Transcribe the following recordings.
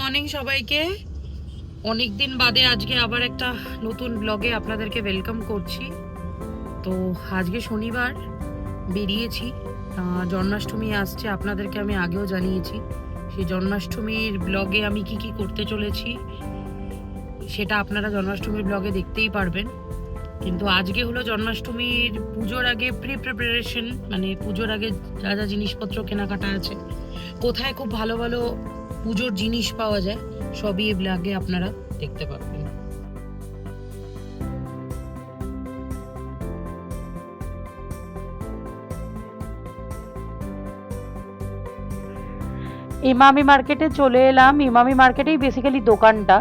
Morning সবাইকে। অনেক দিন বাদে আজকে আবার একটা নতুন ব্লগে আপনাদেরকে ওয়েলকাম করছি। তো আজকে শনিবার বেরিয়েছি, জন্মাষ্টমী আসছে, আপনাদেরকে আমি আগেও জানিয়েছি। সেই জন্মাষ্টমীর ব্লগে আমি কি কি করতে চলেছি সেটা আপনারা জন্মাষ্টমীর ব্লগে দেখতেই পারবেন। কিন্তু আজকে হলো জন্মাষ্টমীর পুজোর আগে প্রিপারেশন, মানে পুজোর আগে যা যা জিনিসপত্র কেনাকাটা আছে, কোথায় খুব ভালো ভালো পুজোর জিনিস পাওয়া যায়, সবই এই ব্লগে আপনারা দেখতে পাবেন। ইমামি মার্কেটে চলে এলাম। ইমামি মার্কেটেই বেসিক্যালি দোকানটা।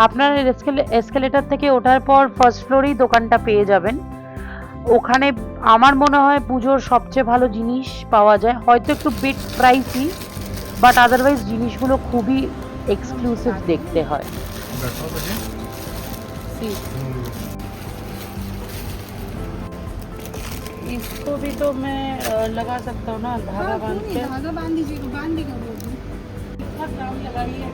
আপনার এসকেলেটার থেকে ওঠার পর ফার্স্ট ফ্লোরেই দোকানটা পেয়ে যাবেন। ওখানে আমার মনে হয় পুজোর সবচেয়ে ভালো জিনিস পাওয়া যায়, হয়তো একটু বিট প্রাইসি, বাট আদারওয়াইজ জিনিসগুলো খুবই এক্সক্লুসিভ দেখতে হয়। इसको भी तो मैं लगा सकता हूँ ना, धागा बांध के। धागा बांध दीजिएगा, बांध देगा वो भी। कितना दाम लगाइए?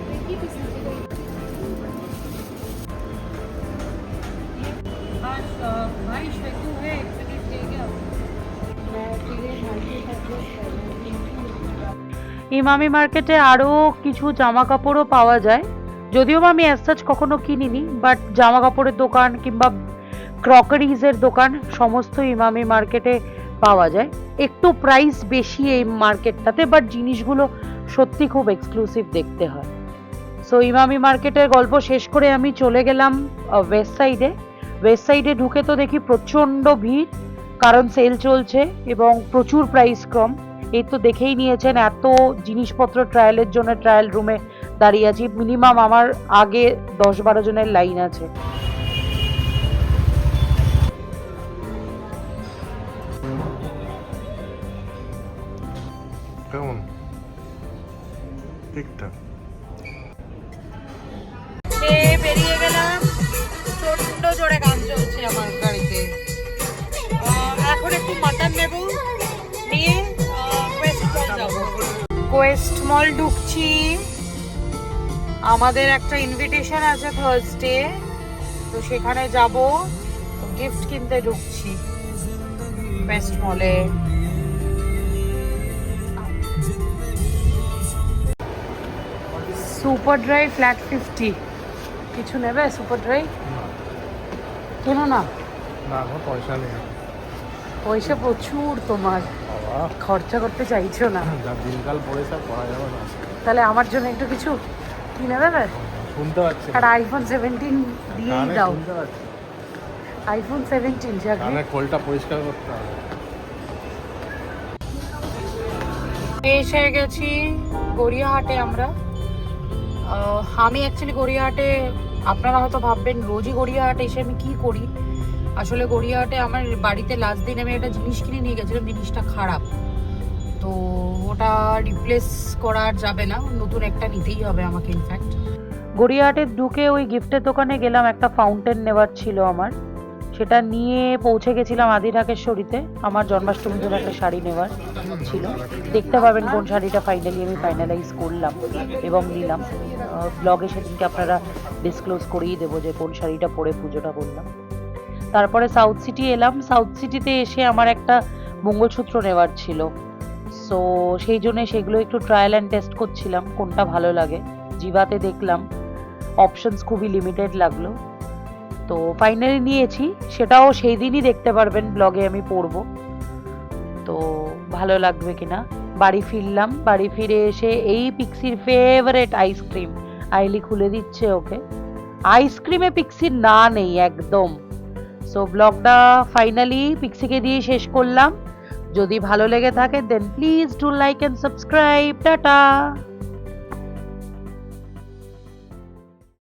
भाई शैतू है, एक मिनट देगा। मैं फिरे मार्केट ইমামি মার্কেটে আরও কিছু জামা কাপড়ও পাওয়া যায়, যদিও বা আমি অ্যাজ সাচ কখনো কিনিনি, বাট জামা কাপড়ের দোকান কিংবা ক্রকারিজের দোকান সমস্ত ইমামি মার্কেটে পাওয়া যায়। একটু প্রাইস বেশি এই মার্কেটটাতে, বাট জিনিসগুলো সত্যি খুব এক্সক্লুসিভ দেখতে হয়। সো ইমামি মার্কেটের গল্প শেষ করে আমি চলে গেলাম ওয়েস্ট সাইডে। ওয়েস্ট সাইডে ঢুকে তো দেখি প্রচণ্ড ভিড়, কারণ সেল চলছে এবং প্রচুর প্রাইস কম। এই তো দেখেই নিয়েছেন, এত জিনিসপত্র ট্রায়ালের জন্য ট্রায়াল রুমে দাঁড়িয়ে আছি। মিনিমাম আমার আগে 10-12 জনের লাইন আছে। কেমন? ঠিকঠাক। বেরিয়ে গেলাম, প্রচন্ড জোরে গান চলছে আমার গাড়িতে। এখন একটু মাটন নেব, নিয়ে কোয়েস্ট মল যাবো। কোয়েস্ট মল ঢুকছি, আমাদের একটা ইনভিটেশন আছে থার্সডে, তো সেখানে যাব, গিফট কিনতে ঢুকছি কোয়েস্ট মলে। Super dry flat 50। কিছু নেবে সুপার ড্রাই? কেন না? না, আমার পয়সা নেই। পয়সা প্রচুর তোমার, বাবা, খরচা করতে চাইছো না। যা দিনকাল পড়েছে আর পড়া যাবে না। তাহলে আমার জন্য একটু কিছু কিনে দেবে? শুনতে পাচ্ছি আর আইফোন 17 দিয়েই দাও। শুনতে পাচ্ছি, আইফোন 17 জাগবে। কানের খোলটা পরিষ্কার করতে হবে। এসে গেছি গড়িয়াহাটে আমরা। আমি অ্যাকচুয়ালি গড়িয়াহাটে, আপনারা হয়তো ভাববেন রোজই গড়িয়াহাটে এসে আমি কি করি। আসলে গড়িয়াহাটে আমার বাড়িতে লাস্ট দিন আমি একটা জিনিস কিনে নিয়ে গেছিলাম, জিনিসটা খারাপ, তো ওটা রিপ্লেস করা যাবে না, নতুন একটা নিতেই হবে আমাকে। ইনফ্যাক্ট গড়িয়াহাটে ঢুকে ওই গিফটের দোকানে গেলাম, একটা ফাউন্টেন নেওয়ার ছিল আমার, সেটা নিয়ে পৌঁছে গেছিলাম আদি ঢাকেশ্বরীতে। আমার জন্মাষ্টমীর জন্য একটা শাড়ি নেওয়ার ছিল, দেখতে পাবেন কোন শাড়িটা ফাইনালি আমি ফাইনালাইজ করলাম এবং নিলাম। ব্লগে সেদিনকে আপনারা ডিসক্লোজ করেই দেবো যে কোন শাড়িটা পরে পুজোটা করলাম। তারপরে সাউথ সিটি এলাম। সাউথ সিটিতে এসে আমার একটা মঙ্গলসূত্র নেওয়ার ছিল, সো সেই জন্য সেগুলো একটু ট্রায়াল অ্যান্ড টেস্ট করছিলাম কোনটা ভালো লাগে। জিভাতে দেখলাম অপশনস খুবই লিমিটেড লাগলো, তো ফাইনালি নিয়েছি। সেটাও সেই দিনই দেখতে পারবেন ব্লগে আমি পরবো, তো ভালো লাগবে কিনা। বাড়ি ফিরলাম, বাড়ি ফিরে এসে এই পিক্সির ফেভারিট আইসক্রিম, আইলি খুলে দিচ্ছে ওকে। আইসক্রিমে পিক্সির না নেই একদম। সো ব্লগটা ফাইনালি পিক্সিকে দিয়ে শেষ করলাম। যদি ভালো লেগে থাকে then please do like and subscribe. Tata.